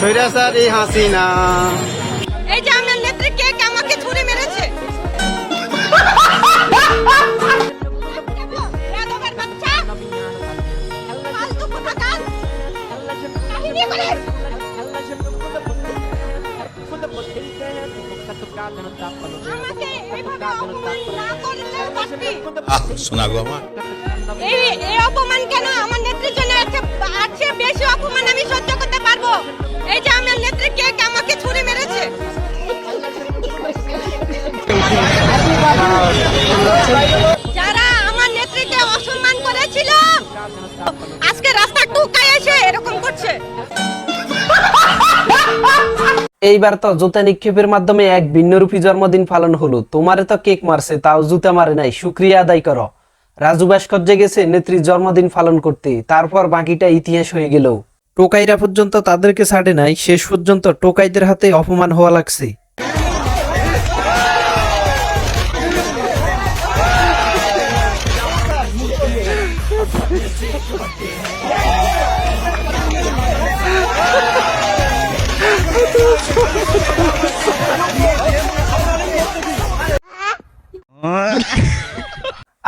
স্বৈরাচারী হাসিনা। এই যে আমার নেত্রী কে আমাকে ছুরি মেরেছে। শোনা গো আমার এই অপমান কেন আমার নেত্রীর জন্য আছে বেশি অপমান আমি সহ্য করতে পারবো। এই যে আমার নেত্রী কে আমাকে ছুরি মেরেছে। যারা আমার নেত্রীকে অসম্মান করেছিল আজকে রাস্তা টুকায় এসে এরকম করছে। এইবার তো জুতা নিক্ষেপের মাধ্যমে এক ভিন্নরূপী জন্মদিন পালন হলো। তোমারে তো কেক মারছে, তাও জুতা মারে নাই, শুকরিয়া আদায় করো। রাজু ভাস্কর্যে গেছে নেত্রীর জন্মদিন পালন করতে, তারপর বাকিটা ইতিহাস হয়ে গেল। টোকাইরা পর্যন্ত তাদেরকে ছাড়ে নাই, শেষ পর্যন্ত টোকাইদের হাতে অপমান হওয়া লাগছে।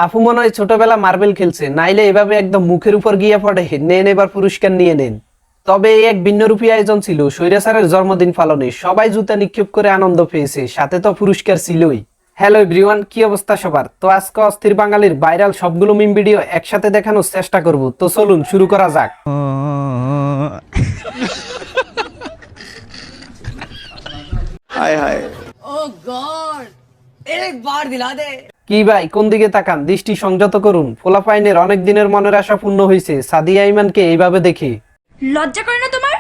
আপু মনে হয় ছোটবেলা মার্বেল খেলছে, নাইলে এভাবে একদম মুখের উপর গিয়ে পড়ে নেন এবার পুরস্কার নিয়ে নেন। তবে এই এক ভিন্নরূপী আয়োজন ছিল স্বৈরাচারের জন্মদিন পালনে। সবাই জুতা নিক্ষেপ করে আনন্দ পেয়েছে, সাথে তো পুরস্কার ছিলই। হ্যালো এভরিওয়ান, কি অবস্থা সবার? তো আজকে অস্থির বাঙালির ভাইরাল সবগুলো মিম ভিডিও একসাথে দেখানোর চেষ্টা করব। তো চলুন শুরু করা যাক। হায় হায়, কি ভাই, কোন দিকে তাকান? দৃষ্টি সংযত করুন। পোলাপাইনের অনেক দিনের মনের আশা পূর্ণ হয়েছে সাদিয়া ইমানকে এইভাবে দেখে। লজ্জা করে না তোমার?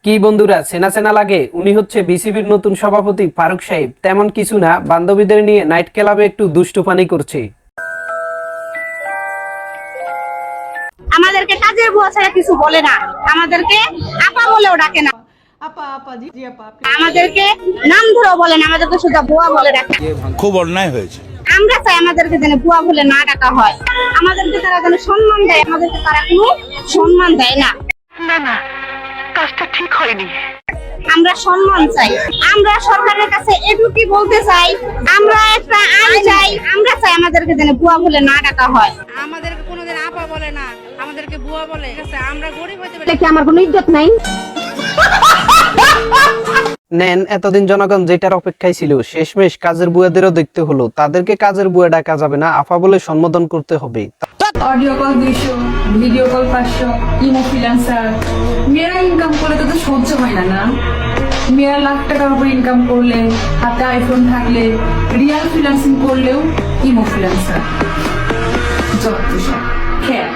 কি বন্ধুরা, চেনা চেনা লাগে? উনি হচ্ছে বিসিবির নতুন সভাপতি ফারুক সাহেব। তেমন কিছু না, বান্ধবীদের নিয়ে নাইট ক্লাবে একটু দুষ্টুপানি করছে। আমাদেরকে কাজের বুয়া ছাড়া কিছু বলে না, আমাদেরকে আপা বলেও ডাকে না, আমাদেরকে নাম ধরেও বলে না, আমাদেরকে শুধু বুয়া বলে ডাকে। খুব অন্যায় হয়েছে। আমরা চাই আমাদেরকে যেন বুয়া বলে না ডাকা হয়, আমাদেরকে তারা যেন সম্মান দেয়, আমাদেরকে তারা কোনো সম্মান দেয় না। না না, কাজটা ঠিক হয়নি। আমরা সম্মান চাই, আমরা সরকারের কাছে এটুকুই বলতে চাই, আমরা একটা আইন চাই, আমরা চাই আমাদেরকে যেন বুয়া বলে না ডাকা হয়। আমাদেরকে কোনোদিন আপা বলে না, আমাদেরকে বুয়া বলে। আমরা গরিব হইতে পারি, কি আমার কোনো ইজ্জত নাই? নেন, এতদিন জনগণ যেটার অপেক্ষায় ছিল, শেষমেশ কাজের বুয়াদেরও দেখতে হলো। তাদেরকে কাজের বুয়া ডাকা যাবে না, আপা বলে সম্বোধন করতে হবে। Audio call 200, video call 500, imo freelancer. মেয়েরা ইনকাম করলে তো সহ্য হয় না। না, মেয়েরা লাখ টাকার উপর ইনকাম করলে, হাতে আইফোন থাকলে, রিয়াল ফ্রিল্যান্সিং করলেও ইমো ফ্রিল্যান্সার। যত সব খেয়াল।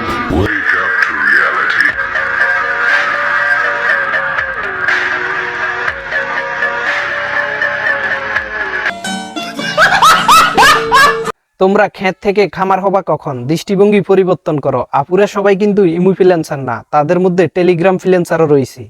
তোমরা ক্ষেত থেকে খামার হবা কখন? দৃষ্টিভঙ্গি পরিবর্তন করো। আপুরা সবাই কিন্তু ইমু ফ্রিল্যান্সার না, তাদের মধ্যে টেলিগ্রাম ফ্রিল্যান্সারও রয়েছে।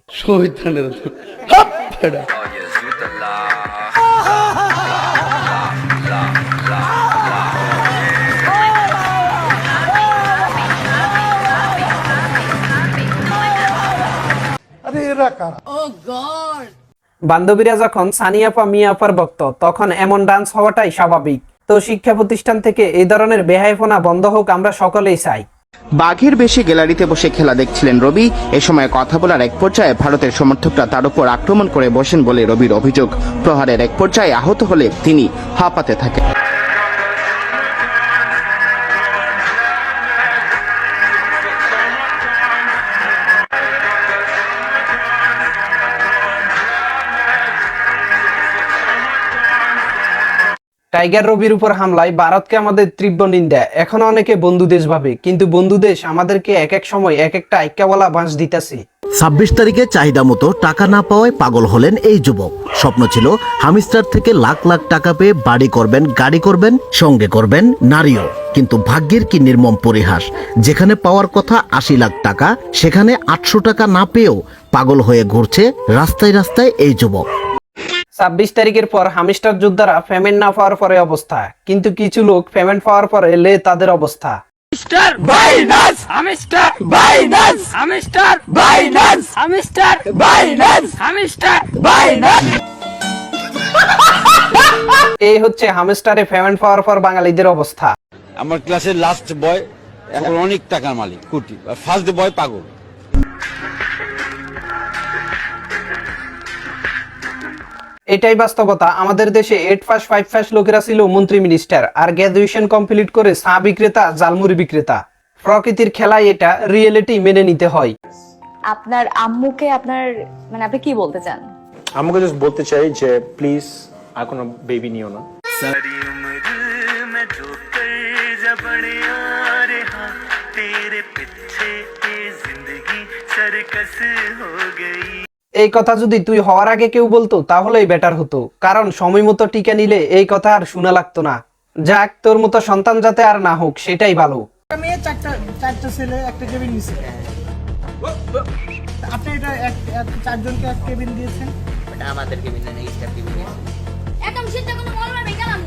বান্ধবীরা যখন সানিয়া আপা মিয়া আপার ভক্ত, তখন এমন ডান্স হওয়াটাই স্বাভাবিক। তো শিক্ষা প্রতিষ্ঠান থেকে এই ধরনের বেহাইফোনা বন্ধ হোক, আমরা সকলেই চাই। বাঘের বেশে গ্যালারিতে বসে খেলা দেখছিলেন রবি। এ সময় কথা বলার এক পর্যায়ে ভারতের সমর্থকরা তার উপর আক্রমণ করে বসেন বলে রবির অভিযোগ। প্রহারের এক পর্যায়ে আহত হলে তিনি হাঁপাতে থাকেন। টাইগার রবির উপর হামলায় ভারতকে আমাদের তীব্র নিন্দা। এখনো অনেকে বন্ধু দেশ ভাবে, কিন্তু বন্ধু দেশ আমাদেরকে এক এক সময় এক একটা আইক্যাওয়ালা বাঁশ দিতেছে। 26 তারিখে চাহিদা মতো টাকা না পাওয়ায় পাগল হলেন এই যুবক। স্বপ্ন ছিল হামিস্টার থেকে লাখ লাখ টাকা পেয়ে বাড়ি করবেন, গাড়ি করবেন, সঙ্গে করবেন নারীও। কিন্তু ভাগ্যের কি নির্মম পরিহাস, যেখানে পাওয়ার কথা 80 লাখ টাকা, সেখানে 800 টাকা না পেয়েও পাগল হয়ে ঘুরছে রাস্তায় রাস্তায় এই যুবক। 26 তারিখের পর হামিস্টার যোদ্ধারা পেমেন্ট না পাওয়ার পরে অবস্থা, কিন্তু কিছু লোক পেমেন্ট পাওয়ার পরে লে তাদের অবস্থা। এই হচ্ছে হামিস্টারে পেমেন্ট পাওয়ার পর বাঙালিদের অবস্থা। আমার ক্লাসের লাস্ট বয় এখন অনেক টাকার মালিক, কোটি। ফার্স্ট বয় পাগল। এটাই বাস্তবতা। আমাদের দেশে 8 পাস 5 পাস লোকেরা ছিল মন্ত্রী, মিনিস্টার, আর গ্র্যাজুয়েশন কমপ্লিট করে চা বিক্রেতা, জালমুড়ি বিক্রেতা। প্রকৃতির খেলায় এটা রিয়েলিটি মেনে নিতে হয়। আপনার আম্মুকে আপনি কি বলতে চান? আম্মুকে জাস্ট বলতে চাই যে প্লিজ আর কোনো বেবি নিও না। এই কথা যদি তুই হওয়ার আগে কেউ বলতো তাহলেই বেটার হতো, কারণ সময় মতো টিকা নিলে এই কথা আর শোনা লাগতো না। যাক, তোর মতো সন্তান যাতে আর না হোক সেটাই ভালো। মেয়ে চারটা ছেলে একটা কেবিন নিছে। আপনি এটা চারজনকে এক কেবিন দিয়েছেন? এটা আমাদের কেবিন না, স্টাফ কেবিন। একদম সিদ্ধ কোনো বলবা না গেলাম।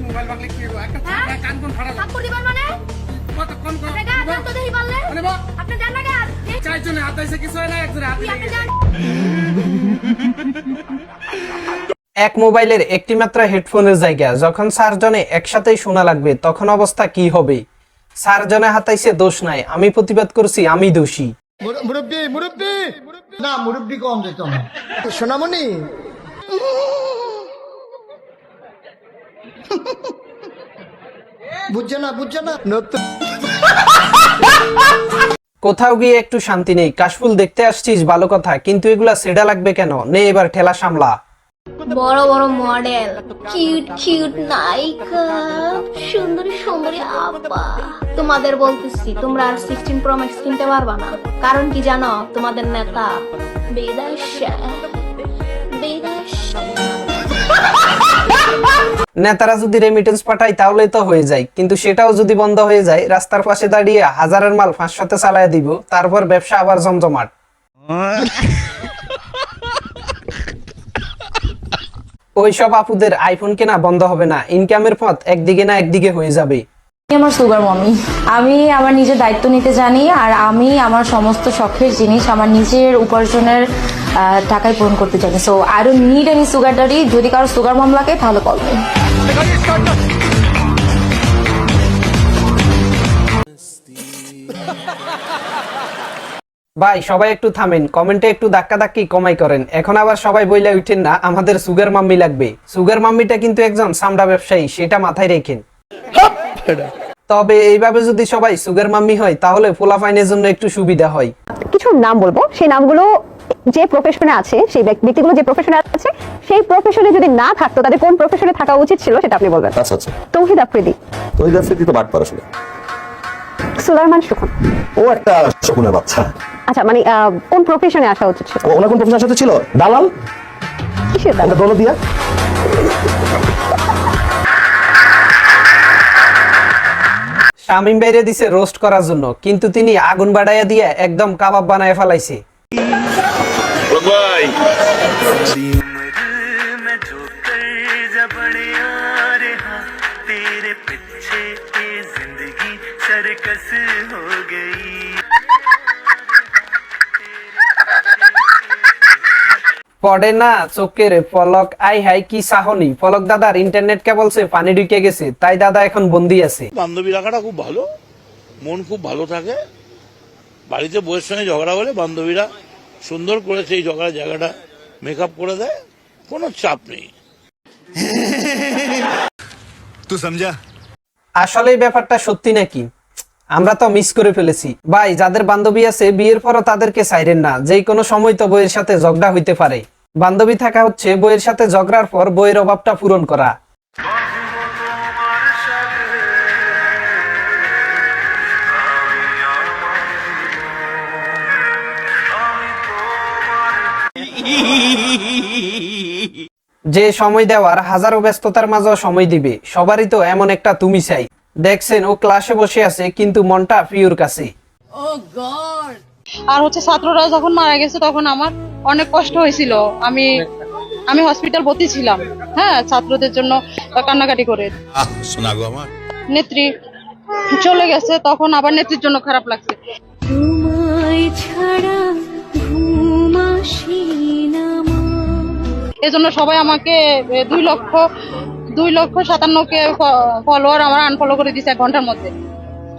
মোবাইল বাগলে কি হবে? একটা কান কোন ফাড়া থাপ্পড় দিবেন মানে? কতক্ষণ টাকা দাম তো দেই বললে? আপনি জান না কাজ? চারজনে হাত দিয়েছে, কিছু হয় না, একজনে হাত দিয়েছে। এক মোবাইলের একটি মাত্র হেডফোনের জায়গা যখন 4 জনে একসাথেই শোনা লাগবে, তখন অবস্থা কি হবে? 4 জনে হাতাইছে, দোষ নাই, আমি প্রতিবাদ করছি, আমি দোষী। মুরব্বি মুরব্বি না, মুরব্বি কম যেত না। সোনামণি বুঝছে না নতুন। কোথাও গিয়ে একটু শান্তি নেই। কাশফুল দেখতে আসছিস ভালো কথা, কিন্তু এগুলা সেডা লাগবে কেন? নে এবার ঠেলা সামলা। বড় বড় মডেল, কিউট কিউট নায়িকা, সুন্দরী সুন্দরী আপা, তোমাদের বলতেছি তোমরা আর 16 প্রো ম্যাক্স কিনতে পারবা না। কারণ কি জানো? তোমাদের নেতা বিদেশে। নেতারা যদি রেমিটেন্স পাঠায় তাহলে তো হয়ে যায়, কিন্তু সেটাও যদি বন্ধ হয়ে যায়, রাস্তার পাশে দাঁড়িয়ে হাজারের মাল 500তে চালায় দিব, তারপর ব্যবসা আবার জমজমাট। ওইসব আপুদের আইফোন কেনা বন্ধ হবে না, ইনকামের পথ একদিকে না একদিকে হয়ে যাবে। আমার সুগার মমি, আমি আমার নিজের দায়িত্ব নিতে জানি, আর আমি আমার সমস্ত শখের জিনিস আমার নিজের উপার্জনের টাকায় পূরণ করতে জানি। So I don't need any sugar daddy. যদি কারো সুগার মম লাগে তাহলে কল করুন। ভাই সবাই একটু থামেন, কমেন্টে একটু ধাক্কি কমাই করেন। এখন আবার সবাই বইলা উঠেন না আমাদের সুগার মাম্মি লাগবে। সুগার মাম্মিটা কিন্তু একজন সামড়া ব্যবসায়ী, সেটা মাথায় রেখেন। তবে এইভাবে যদি সবাই সুগার মাম্মি হয় তাহলে পোলাপাইনের জন্য একটু সুবিধা হয়। কিছু নাম বলবো, সেই নামগুলো যে প্রফেশনে আছে, সেই ব্যক্তিগুলো যে প্রফেশনে আছে, সেই প্রফেশনে যদি না থাকতো তাদের কোন প্রফেশনে থাকা উচিত ছিল সেটা আপনি বলবেন। আচ্ছা আচ্ছা। তৌহিদ আফ্রিদি। তৌহিদ আফ্রিদি তো বাটপার আসলে। সুলাইমান সুখন। ও একটা শকুনের বাচ্চা। আচ্ছা, মানে কোন প্রফেশনে আসা উচিত ছিল? ওনার কোন প্রফেশনের সাথে ছিল? দালাল। কিসের দালাল? দৌলতদিয়া। শামিম বাইরে দিছে রোস্ট করার জন্য, কিন্তু তিনি আগুন বাড়াইয়া দিয়ে একদম কাবাব বানায় ফেলাইছে। পড়ে না চোখের পলক, আই হাই কি সাহনি। পলক দাদার ইন্টারনেট কেবলছে পানি ঢুকে গেছে, তাই দাদা এখন বন্দি আছে। বান্ধবী রাখাটা খুব ভালো, মন খুব ভালো থাকে। বাড়িতে বউয়ের সঙ্গে ঝগড়া হলে বান্ধবীরা সুন্দর করে সেই ঝগড়ার জায়গাটা মেকআপ করে দেয়, কোনো চাপ নেই। তুই সমঝা? আসলে এই ব্যাপারটা সত্যি নাকি? আমরা তো মিস করে ফেলেছি। ভাই যাদের বান্ধবী আছে বিয়ের পরও তাদেরকে ছাইরেন না, যে কোনো সময় তো বইয়ের সাথে ঝগড়া হইতে পারে। বান্ধবী থাকা হচ্ছে বইয়ের সাথে ঝগড়ার পর বইয়ের অভাবটা পূরণ করা। যে সময় দেওয়ার হাজারো ব্যস্ততার মাঝেও সময় দিবে, সবারই তো এমন একটা তুমি চাই। দেখছেন ও ক্লাসে বসে আছে কিন্তু মনটা প্রিয়র কাছে। আর হচ্ছে ছাত্ররা যখন মারা গেছে তখন আমার অনেক কষ্ট হয়েছিল। আমি হসপিটাল ভর্তি ছিলাম, হ্যাঁ, ছাত্রদের জন্য কান্নাকাটি করে। নেত্রী চলে গেছে, তখন আবার নেত্রীর জন্য খারাপ লাগছে। এজন্য সবাই আমাকে 2,57,000 ফলোয়ার আমার আনফলো করে দিয়েছে 1 ঘন্টার মধ্যে।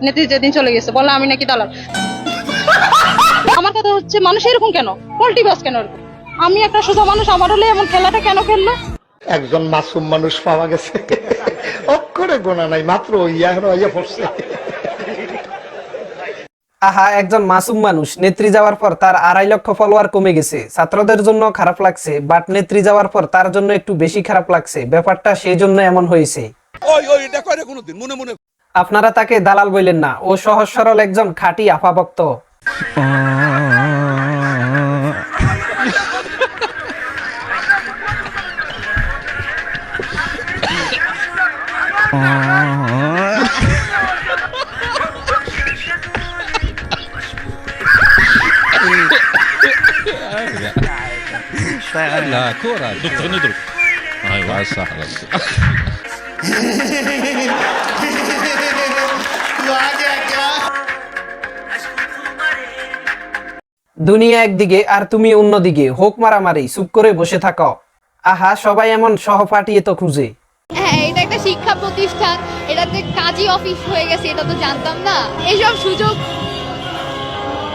নেত্রী যেদিন চলে গেছে বলে আমি নাকি দালাল। আমার কথা হচ্ছে মানুষ এরকম কেন, পল্টিবাস কেন এরকম? আমি একটা সোজা মানুষ, আমার হলে এমন খেলাটা কেন খেললো? একজন মাসুম মানুষ পাওয়া গেছে, অক্ষরে গোনা নাই, মাত্র ইয়া পড়ছে। আহা, একজন মাসুম মানুষ। নেত্রী যাওয়ার পর তার 2.5 লক্ষ ফলোয়ার কমে গেছে। ছাত্রদের জন্য খারাপ লাগছে, বাট নেত্রী যাওয়ার পর তার জন্য একটু বেশি খারাপ লাগছে। ব্যাপারটা সেই জন্য এমন হয়েছে। আপনারা তাকে দালাল বললেন না, ও সহজ সরল একজন খাঁটি আফা ভক্ত। দুনিয়া একদিকে আর তুমি অন্যদিকে, হোক মারামারি, চুপ করে বসে থাকো। আহা, সবাই এমন সহপাঠী তো খুঁজে। হ্যাঁ, এটা একটা শিক্ষা প্রতিষ্ঠান, এটাতে কাজী অফিস হয়ে গেছে, এটা তো জানতাম না। এইসব সুযোগ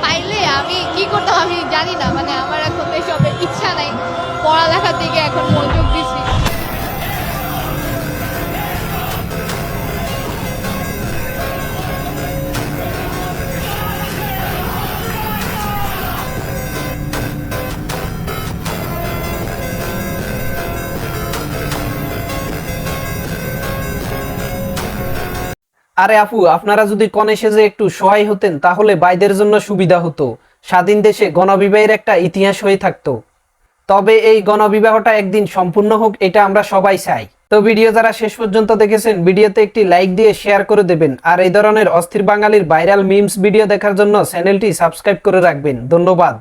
পাইলে আমি কি করতাম আমি জানি না, মানে আমার এখন এসবের ইচ্ছা নাই, পড়ালেখার দিকে এখন মনোযোগ দিচ্ছি। আরে আপু, আপনারা যদি কনে সেজে একটু সহায় হতেন তাহলে বাইদের জন্য সুবিধা হতো। স্বাধীন দেশে গণবিবাহের একটা ইতিহাস হয়ে থাকতো। তবে এই গণবিবাহটা একদিন সম্পূর্ণ হোক, এটা আমরা সবাই চাই। তো ভিডিও যারা শেষ পর্যন্ত দেখেছেন, ভিডিওতে একটি লাইক দিয়ে শেয়ার করে দেবেন। আর এই ধরনের অস্থির বাঙালির ভাইরাল মিমস ভিডিও দেখার জন্য চ্যানেলটি সাবস্ক্রাইব করে রাখবেন। ধন্যবাদ।